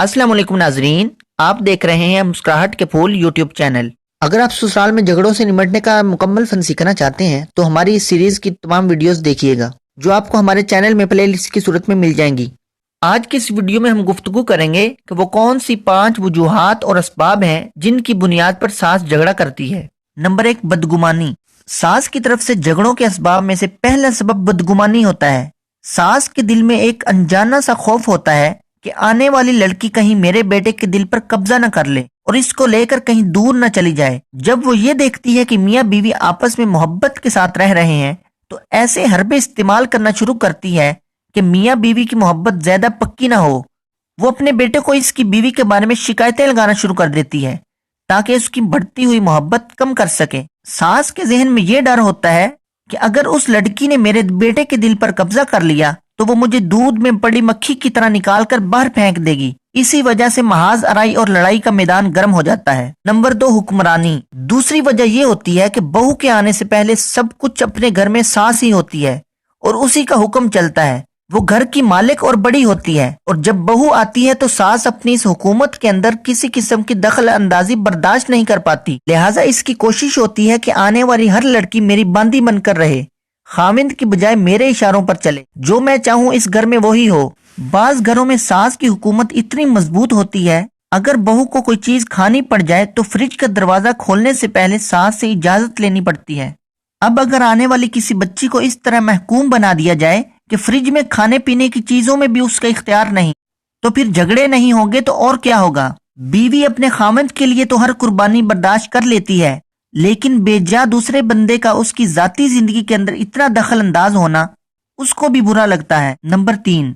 अस्सलाम वालेकुम नाजरीन, आप देख रहे हैं मुस्कुराहट के फूल यूट्यूब चैनल। अगर आप ससुराल में झगड़ों से निपटने का मुकम्मल फन सीखना चाहते हैं तो हमारी इस सीरीज की तमाम वीडियोस देखिएगा जो आपको हमारे चैनल में प्लेलिस्ट की सूरत में मिल जाएंगी। आज की इस वीडियो में हम गुफ्तगू करेंगे कि वो कौन सी 5 वजूहात और असबाब हैं जिनकी बुनियाद पर सास झगड़ा करती है। नंबर 1, बदगुमानी। सास की तरफ से झगड़ों के असबाब में से पहला सबब बदगुमानी होता है। सास के दिल में एक अनजाना सा खौफ होता है कि आने वाली लड़की कहीं मेरे बेटे के दिल पर कब्जा न कर ले और इसको लेकर कहीं दूर न चली जाए। जब वो ये देखती है कि मियाँ बीवी आपस में मोहब्बत के साथ रह रहे हैं तो ऐसे हरबे इस्तेमाल करना शुरू करती है कि मियाँ बीवी की मोहब्बत ज्यादा पक्की ना हो। वो अपने बेटे को इसकी बीवी के बारे में शिकायतें लगाना शुरू कर देती है ताकि उसकी बढ़ती हुई मोहब्बत कम कर सके। सास के जहन में ये डर होता है कि अगर उस लड़की ने मेरे बेटे के दिल पर कब्जा कर लिया तो वो मुझे दूध में पड़ी मक्खी की तरह निकाल कर बाहर फेंक देगी। इसी वजह से महाज अराई और लड़ाई का मैदान गर्म हो जाता है। नंबर 2, हुक्मरानी। दूसरी वजह ये होती है कि बहू के आने से पहले सब कुछ अपने घर में सास ही होती है और उसी का हुक्म चलता है। वो घर की मालिक और बड़ी होती है और जब बहू आती है तो सास अपनी इस हुकूमत के अंदर किसी किस्म की दखल अंदाजी बर्दाश्त नहीं कर पाती। लिहाजा इसकी कोशिश होती है कि आने वाली हर लड़की मेरी बांदी बनकर रहे, खामिंद की बजाय मेरे इशारों पर चले। जो मैं चाहूं इस घर में वही हो। बाज घरों में सास की हुकूमत इतनी मजबूत होती है, अगर बहू को कोई चीज खानी पड़ जाए तो फ्रिज का दरवाजा खोलने से पहले सास से इजाजत लेनी पड़ती है। अब अगर आने वाली किसी बच्ची को इस तरह महकूम बना दिया जाए कि फ्रिज में खाने पीने की चीजों में भी उसका इख्तियार नहीं, तो फिर झगड़े नहीं होंगे तो और क्या होगा। बीवी अपने खामद के लिए तो हर कुर्बानी बर्दाश्त कर लेती है, लेकिन बेजा दूसरे बंदे का उसकी जाती जिंदगी के अंदर इतना दखल अंदाज होना उसको भी बुरा लगता है। नंबर 3,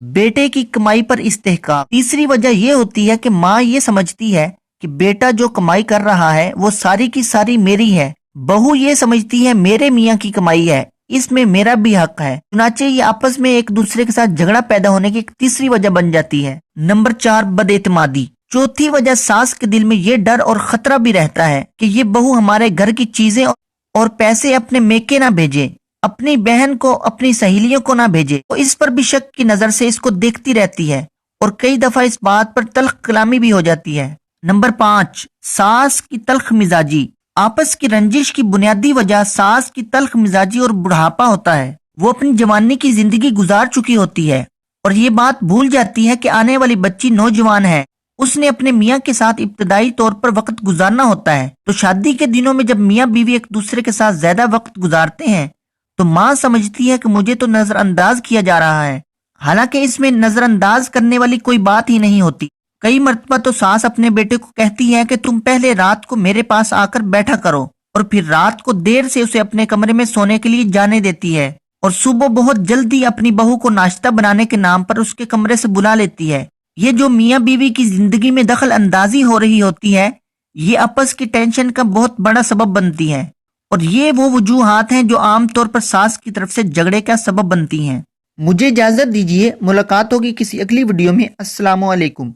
बेटे की कमाई पर इस्तेहकाम। तीसरी वजह यह होती है कि माँ ये समझती है कि बेटा जो कमाई कर रहा है वो सारी की सारी मेरी है। बहू ये समझती है मेरे मियाँ की कमाई है, इसमें मेरा भी हक है। चुनाचे ये आपस में एक दूसरे के साथ झगड़ा पैदा होने की एक तीसरी वजह बन जाती है। नंबर 4, बदएतमादी। चौथी वजह सास के दिल में ये डर और खतरा भी रहता है कि ये बहू हमारे घर की चीजें और पैसे अपने मेके ना भेजे, अपनी बहन को अपनी सहेलियों को ना भेजे। तो इस पर भी शक की नजर से इसको देखती रहती है और कई दफा इस बात पर तल्ख कलामी भी हो जाती है। नंबर 5, सास की तल्ख मिजाजी। आपस की रंजिश की बुनियादी वजह सास की तल्ख मिजाजी और बुढ़ापा होता है। वो अपनी जवानी की जिंदगी गुजार चुकी होती है और ये बात भूल जाती है कि आने वाली बच्ची नौजवान है, उसने अपने मियाँ के साथ इब्तदाई तौर पर वक्त गुजारना होता है। तो शादी के दिनों में जब मियाँ बीवी एक दूसरे के साथ ज्यादा वक्त गुजारते हैं तो माँ समझती है कि मुझे तो नजरअंदाज किया जा रहा है, हालांकि इसमें नजरअंदाज करने वाली कोई बात ही नहीं होती। कई मर्तबा तो सास अपने बेटे को कहती है कि तुम पहले रात को मेरे पास आकर बैठा करो और फिर रात को देर से उसे अपने कमरे में सोने के लिए जाने देती है और सुबह बहुत जल्दी अपनी बहू को नाश्ता बनाने के नाम पर उसके कमरे से बुला लेती है। ये जो मियाँ बीवी की जिंदगी में दखल अंदाजी हो रही होती है, ये आपस की टेंशन का बहुत बड़ा सबब बनती है और ये वो वजूहात हैं जो आमतौर पर सास की तरफ से झगड़े का सबब बनती हैं। मुझे इजाजत दीजिए, मुलाकात होगी किसी अगली वीडियो में। अस्सलाम वालेकुम।